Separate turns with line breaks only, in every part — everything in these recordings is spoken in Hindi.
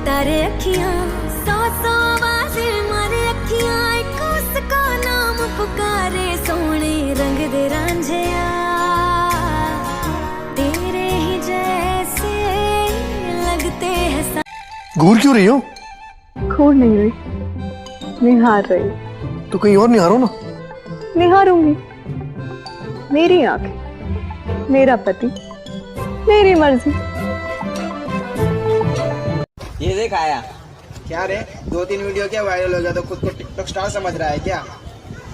तारे अखियां, सौ सौ आवाज़ें मारे अखियां, एक उसका नाम पुकारे सोने रंग दे रांझिया, तेरे ही जैसे लगते हैं।
घूर क्यों रही हो?
घूर नहीं रही, निहार रही।
तो कहीं और निहारो ना।
निहारूंगी। मेरी आंखें, मेरा पति, मेरी मर्जी।
ये देख आया।
क्या रे, 2-3 वीडियो क्या वायरल हो गया तो खुद को टिकटॉक स्टार समझ रहा है क्या?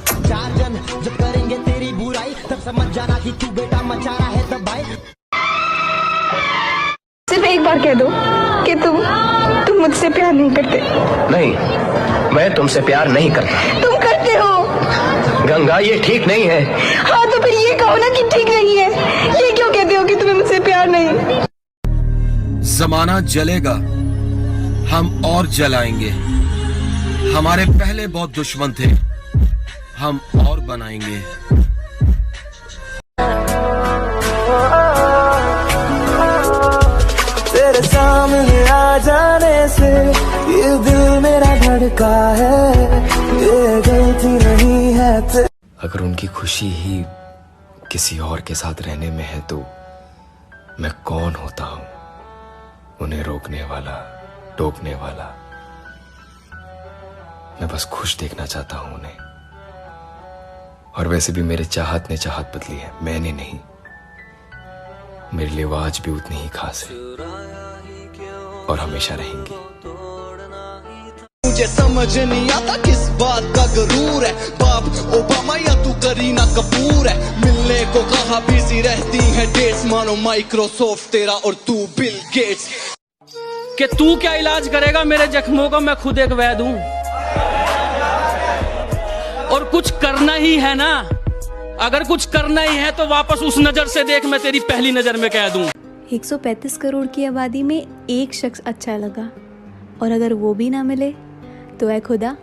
चार जन जब करेंगे तेरी बुराई तब समझ जाना कि तू बेटा मचा रहा है दबाई।
सिर्फ एक बार कह दो कि तुम मुझसे प्यार नहीं करते।
नहीं, मैं तुमसे प्यार नहीं करता।
तुम करते हो
गंगा, ये ठीक नहीं है।
हाँ तो फिर ये कहो ना कि ठीक नहीं है। ये क्यों कहते हो कि तुम्हें मुझसे प्यार नहीं?
जमाना जलेगा, हम और जलाएंगे। हमारे पहले बहुत दुश्मन थे, हम और बनाएंगे।
तेरे सामने आ जाने से ये दिल मेरा धड़का है, ये गलती नहीं है।
अगर उनकी खुशी ही किसी और के साथ रहने में है तो मैं कौन होता हूं? उन्हें रोकने वाला, टोकने वाला। मैं बस खुश देखना चाहता हूं उन्हें। और वैसे भी मेरे चाहत ने चाहत बदली है, मैंने नहीं। मेरे लिए वो आज भी उतनी ही खास है और हमेशा रहेंगी।
मुझे समझ नहीं आता किस बात का गरूर है, बाप ओबामा या तू करीना कपूर है। मिलने को कहा बिजी रहती है डेट्स, मानो माइक्रोसॉफ्ट तेरा और तू बिल गेट्स।
कि तू क्या इलाज करेगा मेरे जख्मों का, मैं खुद एक वैद हूं। और कुछ करना ही है ना, अगर कुछ करना ही है तो वापस उस नजर से देख, मैं तेरी पहली नजर में कह दूं।
135 करोड़ की आबादी में एक शख्स अच्छा लगा, और अगर वो भी ना मिले तो ऐ खुदा,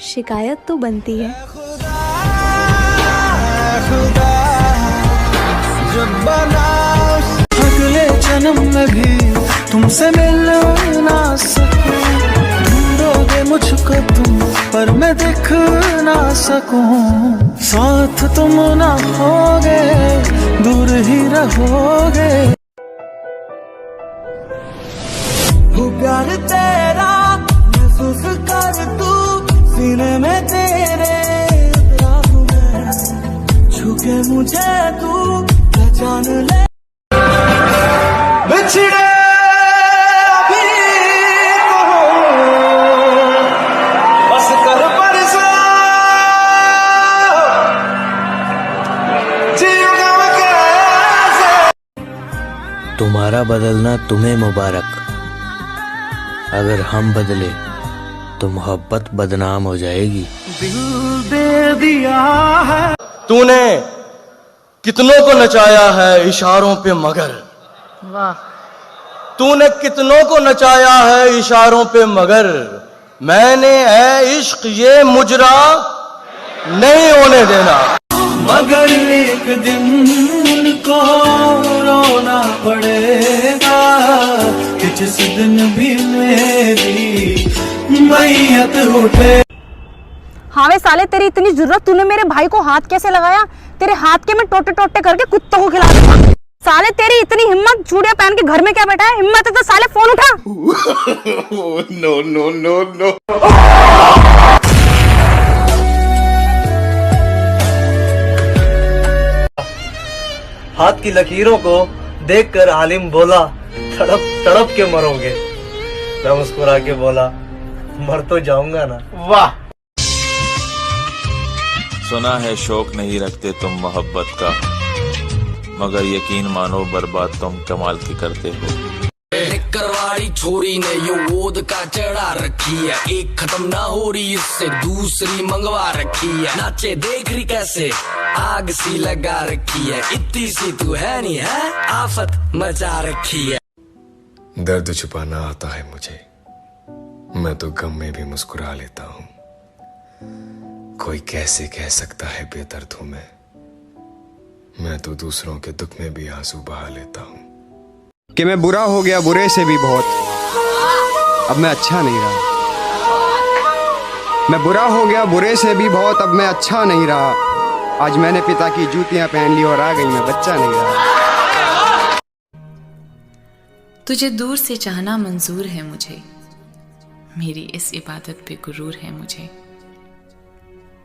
शिकायत तो बनती है।
अगले जन्म में भी तुमसे मिल ना सकूं, ढूंढोगे मुझको तुम पर मैं दिख ना सकूं। साथ तुम ना होगे, दूर ही रहोगे। वो प्यार तेरा महसूस कर तू, सीने में तेरे हूँ मैं, छूके मुझे तू पहचान ले। बिछड़े अभी बस कर परसा, जीऊंगा मैं कैसे।
तुम्हारा बदलना तुम्हें मुबारक, अगर हम बदले तो मोहब्बत बदनाम हो जाएगी।
दिल दे दिया है
तूने, कितनों को नचाया है इशारों पे मगर।
वाह।
तूने कितनों को नचाया है इशारों पे मगर, मैंने है इश्क ये मुजरा नहीं होने देना।
मगर एक दिन उनको रोना पड़ेगा कि जिस दिन भी मेरी मैयत उठे।
हाँ वे साले, तेरी इतनी जरूरत, तूने मेरे भाई को हाथ कैसे लगाया? तेरे हाथ के मैं टोटे टोटे करके कुत्तों को खिला दूंगा। साले तेरी इतनी हिम्मत, चूड़ियां पहन के घर में क्या बैठा है? हिम्मत है तो साले फोन उठा।
No no no no.
हाथ की लकीरों को देखकर आलिम बोला, तड़प तड़प के मरोगे। मैं मुस्कुरा के बोला, मर तो जाऊंगा ना। वाह।
सुना है शौक नहीं रखते तुम मोहब्बत का, मगर यकीन मानो बर्बाद तुम कमाल की करते हो।
करवाड़ी छोरी ने यो वोद का चढ़ा रखी है, एक खत्म ना हो रही इससे दूसरी मंगवा रखी है। नाचे देख रही कैसे आग सी लगा रखी है, इतनी सी तू है नहीं है, आफत मचा रखी है।
दर्द छुपाना आता है मुझे, मैं तो गम में भी मुस्कुरा लेता हूँ। कोई कैसे कह सकता है बेदर्द हूं मैं तो दूसरों के दुख में भी आंसू बहा लेता हूँ।
कि मैं बुरा हो गया बुरे से भी बहुत, अब मैं अच्छा नहीं रहा। मैं बुरा हो गया, बुरे से भी बहुत, अब मैं अच्छा नहीं रहा। आज मैंने पिता की जूतियां पहन ली और आ गई, मैं बच्चा नहीं रहा।
तुझे दूर से चाहना मंजूर है मुझे, मेरी इस इबादत पे गुरूर है मुझे।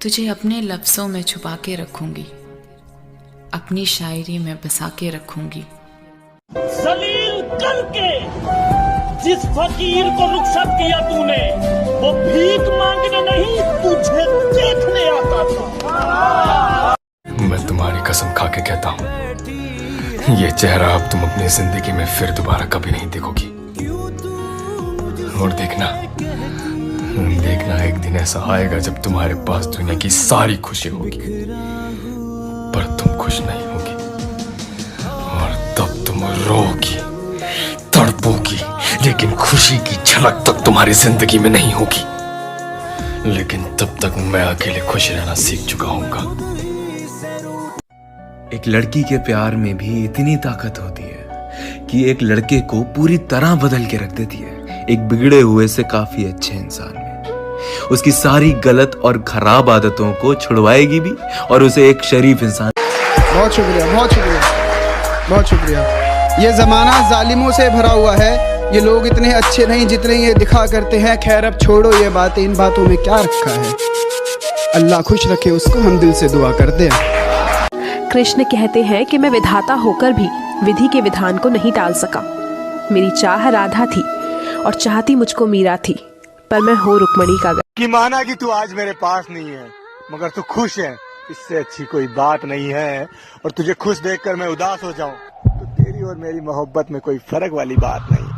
तुझे अपने लफ्ज़ों में छुपा के रखूंगी, अपनी शायरी में बसा के रखूंगी।
जलील करके जिस फकीर को रुखसत किया तूने, वो भीख मांगने नहीं तुझे देखने आता था।
मैं तुम्हारी कसम खा के कहता हूँ, ये चेहरा अब तुम अपनी जिंदगी में फिर दोबारा कभी नहीं देखोगी। और देखना एक दिन ऐसा आएगा जब तुम्हारे पास दुनिया की सारी खुशी होगी, पर तुम खुश नहीं होगी। और तब तुम रोगी, तड़पोगी, लेकिन खुशी की झलक तक तुम्हारी जिंदगी में नहीं होगी। लेकिन तब तक मैं अकेले खुश रहना सीख चुका हूँगा।
एक लड़की के प्यार में भी इतनी ताकत होती है कि एक लड़के को पूरी तरह बदल के रख देती है। एक बिगड़े हुए से काफी अच्छे इंसान में उसकी सारी गलत और खराब आदतों को छुड़वाएगी भी, और उसे एक शरीफ इंसान।
बहुत शुक्रिया, बहुत शुक्रिया, बहुत शुक्रिया। ये जमाना जालिमों से भरा हुआ है। ये लोग इतने अच्छे नहीं जितने ये दिखा करते हैं। खैर अब छोड़ो ये बातें, इन बातों में क्या रखा है। अल्लाह खुश रखे उसको, हम दिल से दुआ करते हैं।
कृष्ण कहते हैं कि मैं विधाता होकर भी विधि के विधान को नहीं टाल सका। मेरी चाह राधा थी और चाहती मुझको मीरा थी, पर मैं हो रुक्मणी का
कि माना कि तू आज मेरे पास नहीं है, मगर तू खुश है, इससे अच्छी कोई बात नहीं है। और तुझे खुश देखकर मैं उदास हो जाऊं तो तेरी और मेरी मोहब्बत में कोई फर्क वाली बात नहीं है।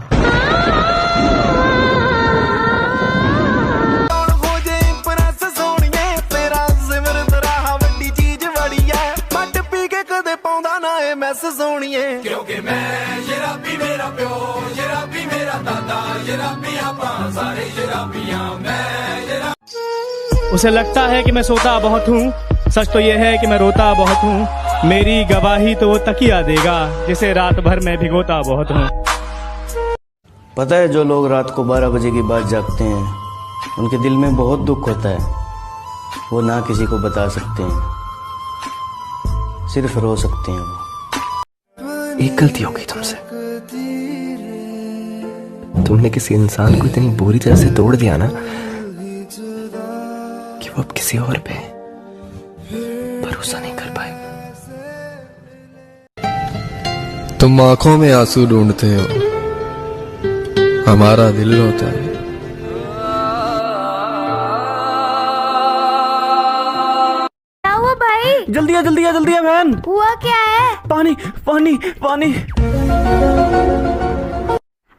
क्योंकि मैं शराबी मेरा प्यो, शराबी मेरा दादा, शराबियां पां सारे शराबियां, मैं
उसे लगता है कि मैं सोता बहुत हूँ, सच तो ये है कि मैं रोता बहुत हूँ। मेरी गवाही तो वो तकिया देगा जिसे रात भर में भिगोता बहुत हूँ।
पता है जो लोग रात को 12 बजे के बाद जागते हैं, उनके दिल में बहुत दुख होता है। वो ना किसी को बता सकते हैं, सिर्फ रो सकते हैं। वो
एक गलती हो गई तुमसे, तुमने किसी इंसान को इतनी बुरी तरह से तोड़ दिया ना कि वो अब किसी और पे भरोसा नहीं कर पाए।
तुम आंखों में आंसू ढूंढते हो, हमारा दिल होता है।
क्या हुआ भाई?
जल्दी आ बहन।
हुआ क्या है?
पानी पानी पानी।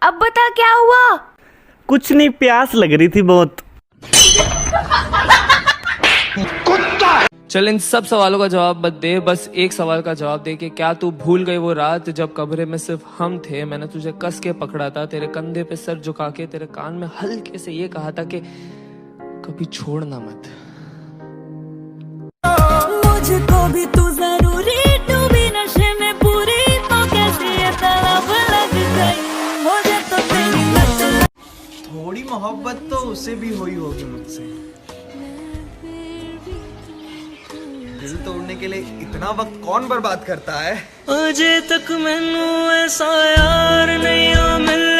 अब बता क्या हुआ?
कुछ नहीं, प्यास लग रही थी बहुत।
चल इन सब सवालों का जवाब मत दे, बस एक सवाल का जवाब दे कि क्या तू भूल गई वो रात जब कमरे में सिर्फ हम थे, मैंने तुझे कस के पकड़ा था, तेरे कंधे पे सर झुका के तेरे कान में हल्के से ये कहा था कि कभी छोड़ना मत।
मुझको भी तू जरूरी, तू भी नशे में पूरी, तो कैसे ये तलब लग गई मुझे तो तेरी लत।
थोड़ी मोहब्बत तो उसे भी हुई होगी मुझसे। दिल तोड़ने के लिए इतना वक्त कौन बर्बाद करता है?
अजे तक मैनू ऐसा यार नहीं मिले।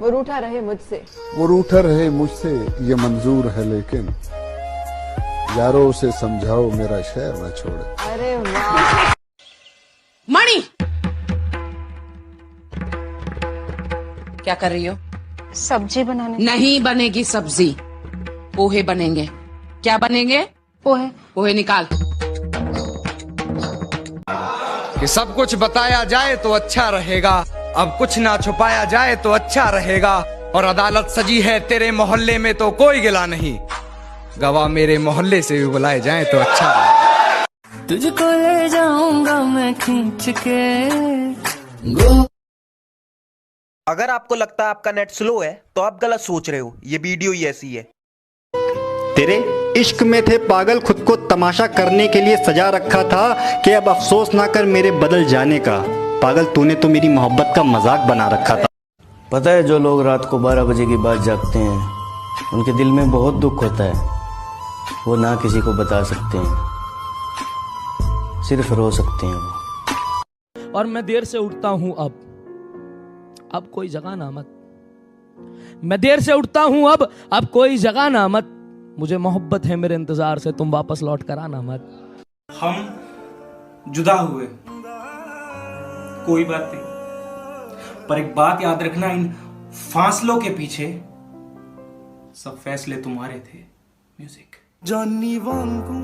वो रूठा रहे मुझसे,
वो रूठा रहे मुझसे, ये मंजूर है, लेकिन यारों से समझाओ मेरा शहर न छोड़े।
अरे वाह।
मणि, क्या कर रही हो?
सब्जी बनाने।
नहीं बनेगी सब्जी, पोहे बनेंगे। क्या बनेंगे?
पोहे।
पोहे निकाल।
कि सब कुछ बताया जाए तो अच्छा रहेगा, अब कुछ ना छुपाया जाए तो अच्छा रहेगा। और अदालत सजी है तेरे मोहल्ले में तो कोई गिला नहीं, गवाह मेरे मोहल्ले से भी बुलाए जाएं तो अच्छा है।
तुझको ले जाऊंगा मैं खींच के।
अगर आपको लगता है आपका नेट स्लो है तो आप गलत सोच रहे हो, ये वीडियो ही ऐसी है।
तेरे इश्क में थे पागल, खुद को तमाशा करने के लिए सजा रखा था कि अब अफसोस ना कर मेरे बदल जाने का। पागल तूने तो मेरी मोहब्बत का मजाक बना रखा था।
पता है जो लोग रात को 12 बजे के बाद जागते हैं उनके दिल में बहुत दुख होता है, वो ना किसी को बता सकते हैं, सिर्फ रो सकते हैं वो।
और मैं देर से उठता हूं अब कोई जगह ना मत। मैं देर से उठता हूं अब कोई जगह ना मत। मुझे मोहब्बत है मेरे इंतजार से, तुम वापस लौट कर आना मत।
हम जुदा हुए, कोई बात नहीं, पर एक बात याद रखना, इन फासलों के पीछे सब फैसले तुम्हारे थे। म्यूजिक
जानी वांगू